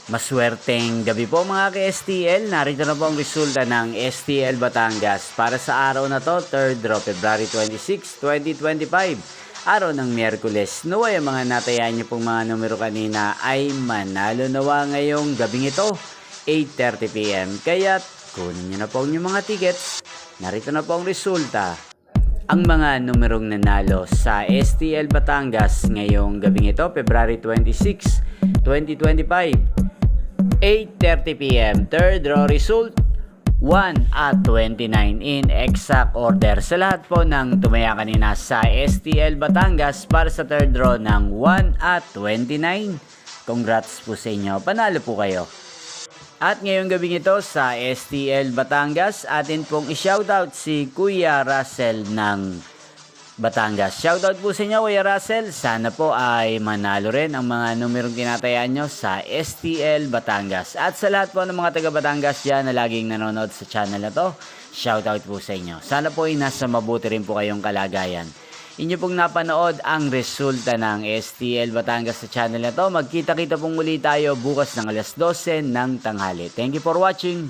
Maswerteng gabi po mga ka-STL. Narito na po ang resulta ng STL Batangas para sa araw na to, 3rd draw, February 26, 2025. Araw ng Miyerkules. Naway ang mga natayaan niyo pong mga numero kanina ay manalo nawa ngayong gabing ito, 8:30 PM. Kaya kunin niyo na po ang inyong mga tickets. Narito na po ang resulta. Ang mga numerong nanalo sa STL Batangas ngayong gabing ito, February 26, 2025. 8:30 PM. Third draw result, 1 at 29 in exact order. Sa lahat po ng tumaya kanina sa STL Batangas para sa third draw ng 1 at 29. Congrats po sa inyo. Panalo po kayo. At ngayong gabing ito sa STL Batangas, atin pong i-shoutout si Kuya Russell ng Batangas. Shoutout po sa inyo, Kuya Russell. Sana po ay manalo rin ang mga numerong tinatayaan nyo sa STL Batangas. At sa lahat po ng mga taga Batangas dyan na laging nanonood sa channel na to, shoutout po sa inyo. Sana po ay nasa mabuti rin po kayong kalagayan. Inyo pong napanood ang resulta ng STL Batangas sa channel na to. Magkita-kita pong muli tayo bukas ng alas 12 ng tanghali. Thank you for watching.